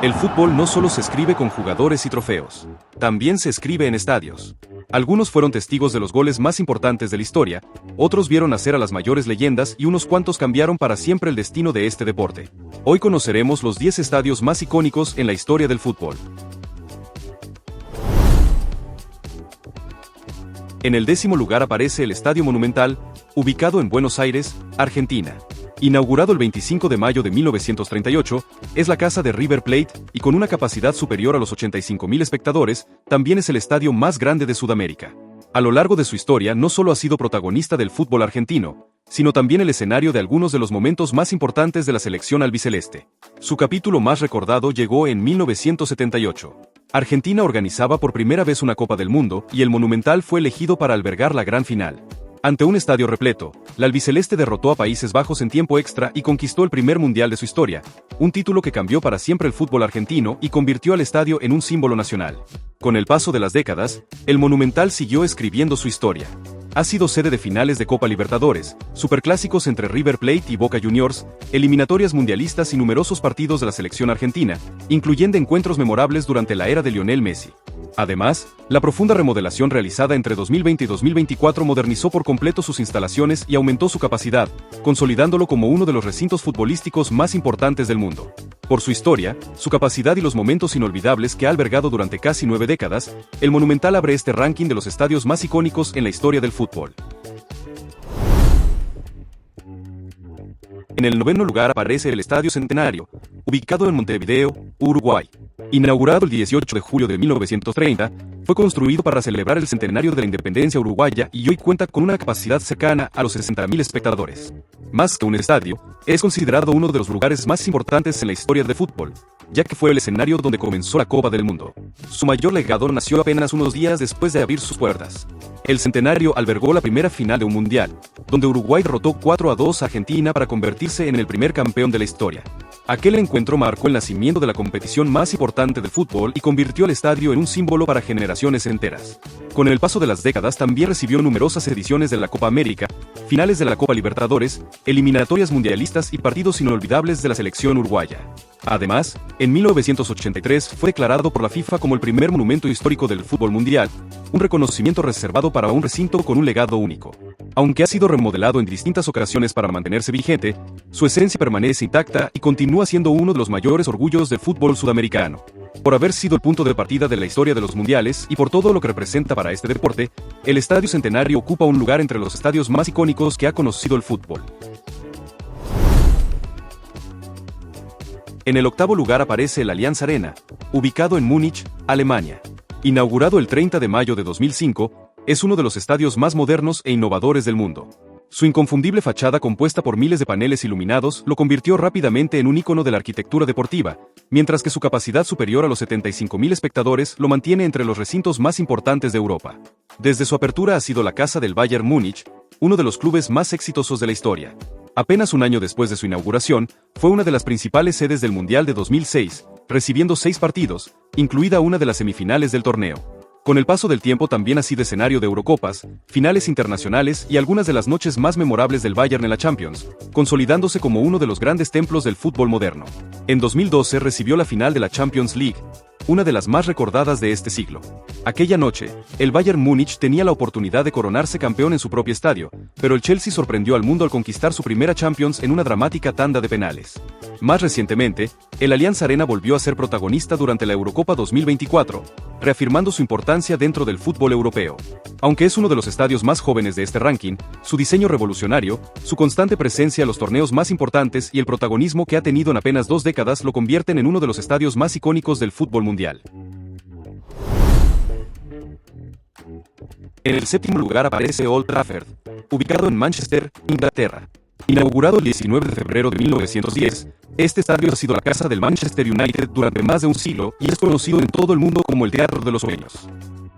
El fútbol no solo se escribe con jugadores y trofeos, también se escribe en estadios. Algunos fueron testigos de los goles más importantes de la historia, otros vieron nacer a las mayores leyendas y unos cuantos cambiaron para siempre el destino de este deporte. Hoy conoceremos los 10 estadios más icónicos en la historia del fútbol. En el 10º lugar aparece el Estadio Monumental, ubicado en Buenos Aires, Argentina. Inaugurado el 25 de mayo de 1938, es la casa de River Plate y con una capacidad superior a los 85.000 espectadores, también es el estadio más grande de Sudamérica. A lo largo de su historia no solo ha sido protagonista del fútbol argentino, sino también el escenario de algunos de los momentos más importantes de la selección albiceleste. Su capítulo más recordado llegó en 1978. Argentina organizaba por primera vez una Copa del Mundo y el Monumental fue elegido para albergar la gran final. Ante un estadio repleto, la albiceleste derrotó a Países Bajos en tiempo extra y conquistó el primer mundial de su historia, un título que cambió para siempre el fútbol argentino y convirtió al estadio en un símbolo nacional. Con el paso de las décadas, el Monumental siguió escribiendo su historia. Ha sido sede de finales de Copa Libertadores, superclásicos entre River Plate y Boca Juniors, eliminatorias mundialistas y numerosos partidos de la selección argentina, incluyendo encuentros memorables durante la era de Lionel Messi. Además, la profunda remodelación realizada entre 2020 y 2024 modernizó por completo sus instalaciones y aumentó su capacidad, consolidándolo como uno de los recintos futbolísticos más importantes del mundo. Por su historia, su capacidad y los momentos inolvidables que ha albergado durante casi 9 décadas, el Monumental abre este ranking de los estadios más icónicos en la historia del fútbol. En el 9º lugar aparece el Estadio Centenario, ubicado en Montevideo, Uruguay. Inaugurado el 18 de julio de 1930, fue construido para celebrar el centenario de la independencia uruguaya y hoy cuenta con una capacidad cercana a los 60.000 espectadores. Más que un estadio, es considerado uno de los lugares más importantes en la historia del fútbol, ya que fue el escenario donde comenzó la Copa del Mundo. Su mayor legado nació apenas unos días después de abrir sus puertas. El centenario albergó la primera final de un mundial, donde Uruguay derrotó 4-2 a Argentina para convertirse en el primer campeón de la historia. Aquel encuentro marcó el nacimiento de la competición más importante del fútbol y convirtió al estadio en un símbolo para generaciones enteras. Con el paso de las décadas también recibió numerosas ediciones de la Copa América, finales de la Copa Libertadores, eliminatorias mundialistas y partidos inolvidables de la selección uruguaya. Además, en 1983 fue declarado por la FIFA como el primer monumento histórico del fútbol mundial, un reconocimiento reservado para un recinto con un legado único. Aunque ha sido remodelado en distintas ocasiones para mantenerse vigente, su esencia permanece intacta y continúa siendo uno de los mayores orgullos del fútbol sudamericano. Por haber sido el punto de partida de la historia de los mundiales y por todo lo que representa para este deporte, el Estadio Centenario ocupa un lugar entre los estadios más icónicos que ha conocido el fútbol. En el 8º lugar aparece el Allianz Arena, ubicado en Múnich, Alemania. Inaugurado el 30 de mayo de 2005, es uno de los estadios más modernos e innovadores del mundo. Su inconfundible fachada compuesta por miles de paneles iluminados lo convirtió rápidamente en un ícono de la arquitectura deportiva, mientras que su capacidad superior a los 75.000 espectadores lo mantiene entre los recintos más importantes de Europa. Desde su apertura ha sido la casa del Bayern Múnich, uno de los clubes más exitosos de la historia. Apenas un año después de su inauguración, fue una de las principales sedes del Mundial de 2006, recibiendo 6 partidos, incluida una de las semifinales del torneo. Con el paso del tiempo también ha sido escenario de Eurocopas, finales internacionales y algunas de las noches más memorables del Bayern en la Champions, consolidándose como uno de los grandes templos del fútbol moderno. En 2012 recibió la final de la Champions League, una de las más recordadas de este siglo. Aquella noche, el Bayern Múnich tenía la oportunidad de coronarse campeón en su propio estadio, pero el Chelsea sorprendió al mundo al conquistar su primera Champions en una dramática tanda de penales. Más recientemente, el Allianz Arena volvió a ser protagonista durante la Eurocopa 2024, reafirmando su importancia dentro del fútbol europeo. Aunque es uno de los estadios más jóvenes de este ranking, su diseño revolucionario, su constante presencia en los torneos más importantes y el protagonismo que ha tenido en apenas 2 décadas lo convierten en uno de los estadios más icónicos del fútbol mundial. En el 7º lugar aparece Old Trafford, ubicado en Manchester, Inglaterra. Inaugurado el 19 de febrero de 1910, este estadio ha sido la casa del Manchester United durante más de un siglo y es conocido en todo el mundo como el Teatro de los Sueños.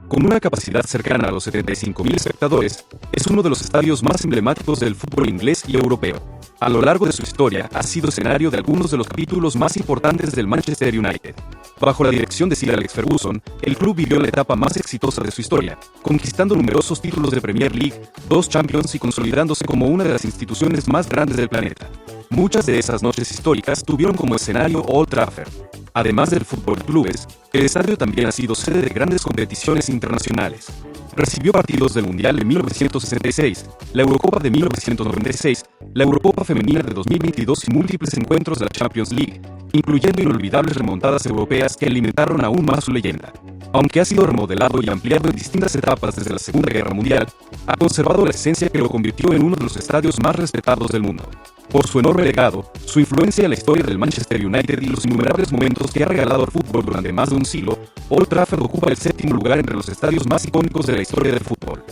Con una capacidad cercana a los 75.000 espectadores, es uno de los estadios más emblemáticos del fútbol inglés y europeo. A lo largo de su historia, ha sido escenario de algunos de los capítulos más importantes del Manchester United. Bajo la dirección de Sir Alex Ferguson, el club vivió la etapa más exitosa de su historia, conquistando numerosos títulos de Premier League, 2 Champions y consolidándose como una de las instituciones más grandes del planeta. Muchas de esas noches históricas tuvieron como escenario Old Trafford. Además del fútbol de clubes, el estadio también ha sido sede de grandes competiciones internacionales. Recibió partidos del Mundial de 1966, la Eurocopa de 1996, la Eurocopa Femenina de 2022 y múltiples encuentros de la Champions League, incluyendo inolvidables remontadas europeas que alimentaron aún más su leyenda. Aunque ha sido remodelado y ampliado en distintas etapas desde la Segunda Guerra Mundial, ha conservado la esencia que lo convirtió en uno de los estadios más respetados del mundo. Por su enorme legado, su influencia en la historia del Manchester United y los innumerables momentos que ha regalado al fútbol durante más de un siglo, Old Trafford ocupa el séptimo lugar entre los estadios más icónicos de la historia del fútbol.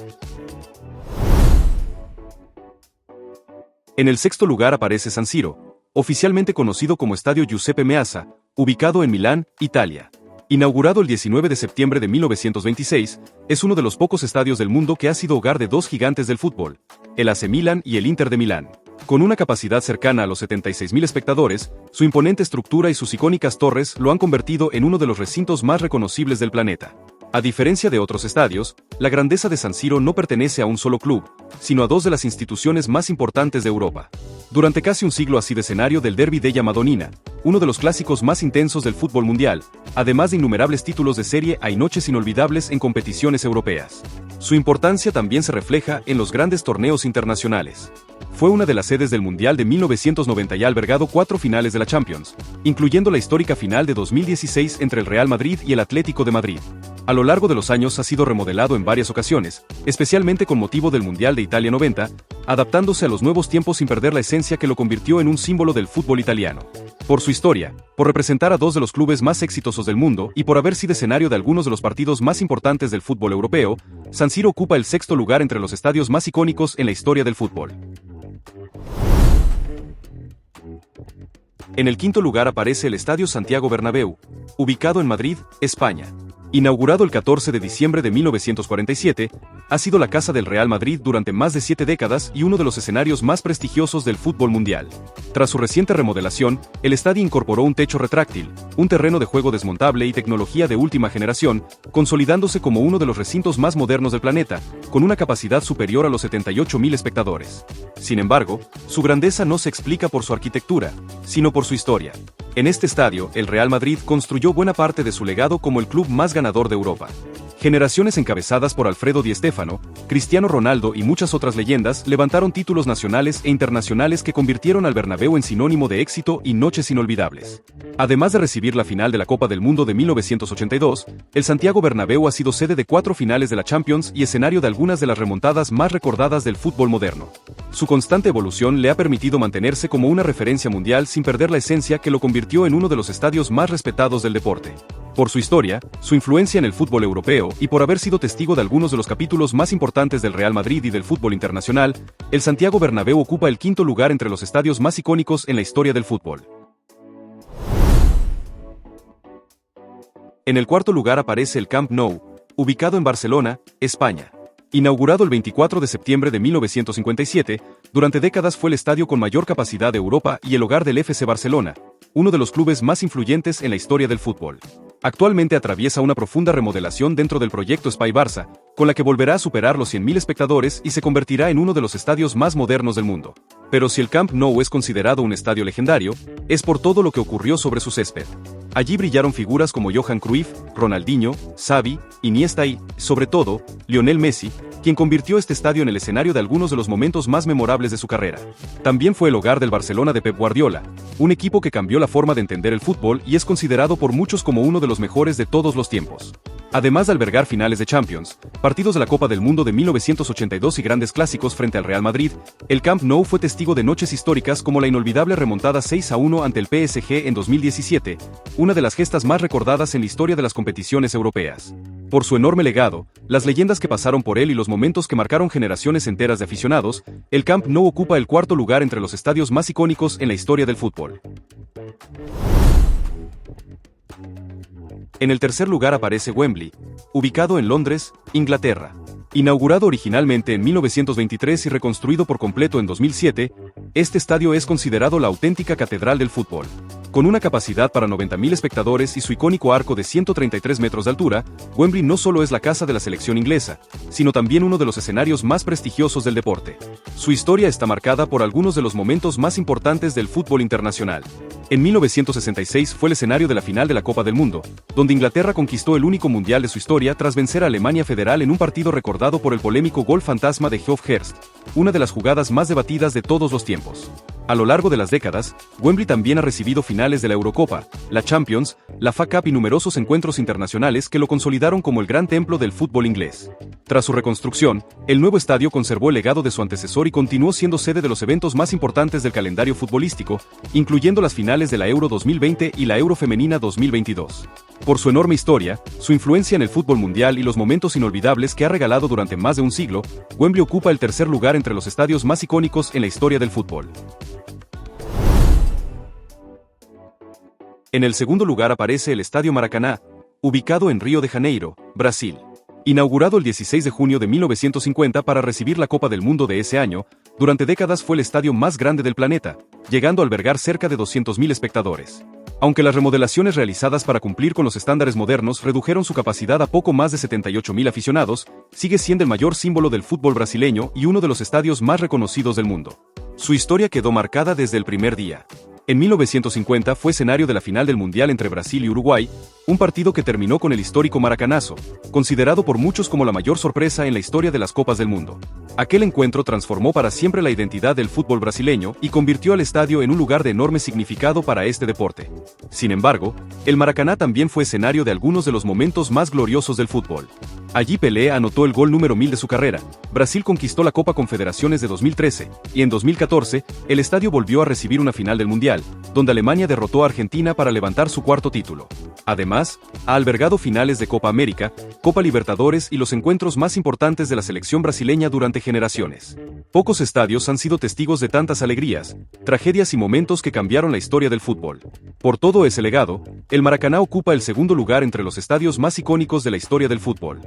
En el sexto lugar aparece San Siro, oficialmente conocido como Estadio Giuseppe Meazza, ubicado en Milán, Italia. Inaugurado el 19 de septiembre de 1926, es uno de los pocos estadios del mundo que ha sido hogar de dos gigantes del fútbol, el AC Milan y el Inter de Milán. Con una capacidad cercana a los 76.000 espectadores, su imponente estructura y sus icónicas torres lo han convertido en uno de los recintos más reconocibles del planeta. A diferencia de otros estadios, la grandeza de San Siro no pertenece a un solo club, sino a dos de las instituciones más importantes de Europa. Durante casi un siglo ha sido escenario del Derby della Madonnina, uno de los clásicos más intensos del fútbol mundial, además de innumerables títulos de serie y noches inolvidables en competiciones europeas. Su importancia también se refleja en los grandes torneos internacionales. Fue una de las sedes del Mundial de 1990 y ha albergado 4 finales de la Champions, incluyendo la histórica final de 2016 entre el Real Madrid y el Atlético de Madrid. A lo largo de los años ha sido remodelado en varias ocasiones, especialmente con motivo del Mundial de Italia 90, adaptándose a los nuevos tiempos sin perder la esencia que lo convirtió en un símbolo del fútbol italiano. Por su historia, por representar a dos de los clubes más exitosos del mundo y por haber sido escenario de algunos de los partidos más importantes del fútbol europeo, San Siro ocupa el sexto lugar entre los estadios más icónicos en la historia del fútbol. En el quinto lugar aparece el Estadio Santiago Bernabéu, ubicado en Madrid, España. Inaugurado el 14 de diciembre de 1947, ha sido la casa del Real Madrid durante más de 7 décadas y uno de los escenarios más prestigiosos del fútbol mundial. Tras su reciente remodelación, el estadio incorporó un techo retráctil, un terreno de juego desmontable y tecnología de última generación, consolidándose como uno de los recintos más modernos del planeta, con una capacidad superior a los 78.000 espectadores. Sin embargo, su grandeza no se explica por su arquitectura, sino por su historia. En este estadio, el Real Madrid construyó buena parte de su legado como el club más ganador de Europa. Generaciones encabezadas por Alfredo Di Stéfano, Cristiano Ronaldo y muchas otras leyendas levantaron títulos nacionales e internacionales que convirtieron al Bernabéu en sinónimo de éxito y noches inolvidables. Además de recibir la final de la Copa del Mundo de 1982, el Santiago Bernabéu ha sido sede de 4 finales de la Champions y escenario de algunas de las remontadas más recordadas del fútbol moderno. Su constante evolución le ha permitido mantenerse como una referencia mundial sin perder la esencia que lo convirtió en uno de los estadios más respetados del deporte. Por su historia, su influencia en el fútbol europeo y por haber sido testigo de algunos de los capítulos más importantes del Real Madrid y del fútbol internacional, el Santiago Bernabéu ocupa el quinto lugar entre los estadios más icónicos en la historia del fútbol. En el cuarto lugar aparece el Camp Nou, ubicado en Barcelona, España. Inaugurado el 24 de septiembre de 1957, durante décadas fue el estadio con mayor capacidad de Europa y el hogar del FC Barcelona, uno de los clubes más influyentes en la historia del fútbol. Actualmente atraviesa una profunda remodelación dentro del proyecto Espai Barça, con la que volverá a superar los 100.000 espectadores y se convertirá en uno de los estadios más modernos del mundo. Pero si el Camp Nou es considerado un estadio legendario, es por todo lo que ocurrió sobre su césped. Allí brillaron figuras como Johan Cruyff, Ronaldinho, Xavi, Iniesta y, sobre todo, Lionel Messi, quien convirtió este estadio en el escenario de algunos de los momentos más memorables de su carrera. También fue el hogar del Barcelona de Pep Guardiola, un equipo que cambió la forma de entender el fútbol y es considerado por muchos como uno de los mejores de todos los tiempos. Además de albergar finales de Champions, partidos de la Copa del Mundo de 1982 y grandes clásicos frente al Real Madrid, el Camp Nou fue testigo de noches históricas como la inolvidable remontada 6-1 ante el PSG en 2017, una de las gestas más recordadas en la historia de las competiciones europeas. Por su enorme legado, las leyendas que pasaron por él y los momentos que marcaron generaciones enteras de aficionados, el Camp Nou ocupa el cuarto lugar entre los estadios más icónicos en la historia del fútbol. En el tercer lugar aparece Wembley, ubicado en Londres, Inglaterra. Inaugurado originalmente en 1923 y reconstruido por completo en 2007, este estadio es considerado la auténtica catedral del fútbol. Con una capacidad para 90.000 espectadores y su icónico arco de 133 metros de altura, Wembley no solo es la casa de la selección inglesa, sino también uno de los escenarios más prestigiosos del deporte. Su historia está marcada por algunos de los momentos más importantes del fútbol internacional. En 1966 fue el escenario de la final de la Copa del Mundo, donde Inglaterra conquistó el único mundial de su historia tras vencer a Alemania Federal en un partido recordado por el polémico gol fantasma de Geoff Hurst, una de las jugadas más debatidas de todos los tiempos. A lo largo de las décadas, Wembley también ha recibido finales de la Eurocopa, la Champions, la FA Cup y numerosos encuentros internacionales que lo consolidaron como el gran templo del fútbol inglés. Tras su reconstrucción, el nuevo estadio conservó el legado de su antecesor y continuó siendo sede de los eventos más importantes del calendario futbolístico, incluyendo las finales de la Euro 2020 y la Euro Femenina 2022. Por su enorme historia, su influencia en el fútbol mundial y los momentos inolvidables que ha regalado durante más de un siglo, Wembley ocupa el tercer lugar entre los estadios más icónicos en la historia del fútbol. En el segundo lugar aparece el Estadio Maracaná, ubicado en Río de Janeiro, Brasil. Inaugurado el 16 de junio de 1950 para recibir la Copa del Mundo de ese año, durante décadas fue el estadio más grande del planeta, llegando a albergar cerca de 200.000 espectadores. Aunque las remodelaciones realizadas para cumplir con los estándares modernos redujeron su capacidad a poco más de 78.000 aficionados, sigue siendo el mayor símbolo del fútbol brasileño y uno de los estadios más reconocidos del mundo. Su historia quedó marcada desde el primer día. En 1950 fue escenario de la final del Mundial entre Brasil y Uruguay, un partido que terminó con el histórico maracanazo, considerado por muchos como la mayor sorpresa en la historia de las Copas del Mundo. Aquel encuentro transformó para siempre la identidad del fútbol brasileño y convirtió al estadio en un lugar de enorme significado para este deporte. Sin embargo, el Maracaná también fue escenario de algunos de los momentos más gloriosos del fútbol. Allí Pelé anotó el gol número 1000 de su carrera, Brasil conquistó la Copa Confederaciones de 2013, y en 2014, el estadio volvió a recibir una final del Mundial, donde Alemania derrotó a Argentina para levantar su cuarto título. Además, ha albergado finales de Copa América, Copa Libertadores y los encuentros más importantes de la selección brasileña durante generaciones. Pocos estadios han sido testigos de tantas alegrías, tragedias y momentos que cambiaron la historia del fútbol. Por todo ese legado, el Maracaná ocupa el segundo lugar entre los estadios más icónicos de la historia del fútbol.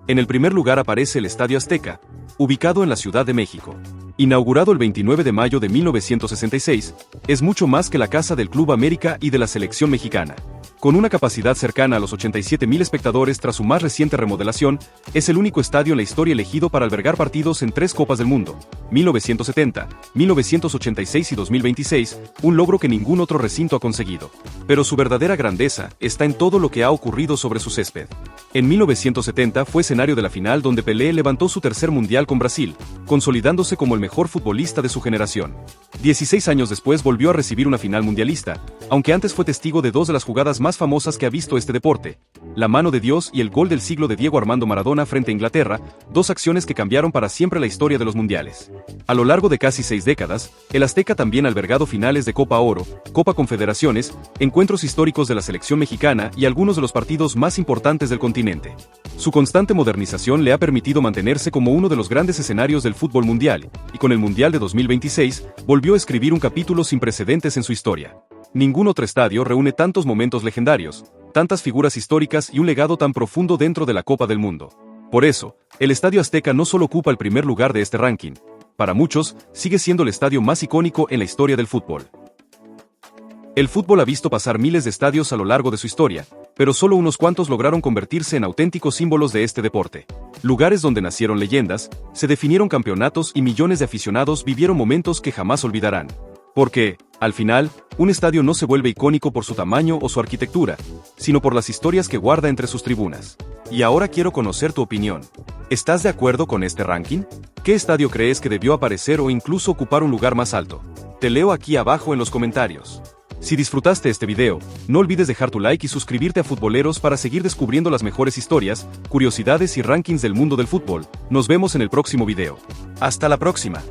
En el primer lugar aparece el Estadio Azteca, ubicado en la Ciudad de México. Inaugurado el 29 de mayo de 1966, es mucho más que la casa del Club América y de la selección mexicana. Con una capacidad cercana a los 87.000 espectadores tras su más reciente remodelación, es el único estadio en la historia elegido para albergar partidos en 3 Copas del Mundo, 1970, 1986 y 2026, un logro que ningún otro recinto ha conseguido. Pero su verdadera grandeza está en todo lo que ha ocurrido sobre su césped. En 1970 fue escenario de la final donde Pelé levantó su tercer mundial con Brasil, consolidándose como el mejor futbolista de su generación. 16 años después volvió a recibir una final mundialista, aunque antes fue testigo de 2 de las jugadas más famosas que ha visto este deporte: la mano de Dios y el gol del siglo de Diego Armando Maradona frente a Inglaterra, 2 acciones que cambiaron para siempre la historia de los mundiales. A lo largo de casi 6 décadas, el Azteca también ha albergado finales de Copa Oro, Copa Confederaciones, encuentros históricos de la selección mexicana y algunos de los partidos más importantes del continente. Su constante modernización le ha permitido mantenerse como uno de los grandes escenarios del fútbol mundial, y con el Mundial de 2026, volvió a escribir un capítulo sin precedentes en su historia. Ningún otro estadio reúne tantos momentos legendarios, tantas figuras históricas y un legado tan profundo dentro de la Copa del Mundo. Por eso, el Estadio Azteca no solo ocupa el primer lugar de este ranking, para muchos, sigue siendo el estadio más icónico en la historia del fútbol. El fútbol ha visto pasar miles de estadios a lo largo de su historia, pero solo unos cuantos lograron convertirse en auténticos símbolos de este deporte. Lugares donde nacieron leyendas, se definieron campeonatos y millones de aficionados vivieron momentos que jamás olvidarán. Porque, al final, un estadio no se vuelve icónico por su tamaño o su arquitectura, sino por las historias que guarda entre sus tribunas. Y ahora quiero conocer tu opinión. ¿Estás de acuerdo con este ranking? ¿Qué estadio crees que debió aparecer o incluso ocupar un lugar más alto? Te leo aquí abajo en los comentarios. Si disfrutaste este video, no olvides dejar tu like y suscribirte a Futboleros para seguir descubriendo las mejores historias, curiosidades y rankings del mundo del fútbol. Nos vemos en el próximo video. ¡Hasta la próxima!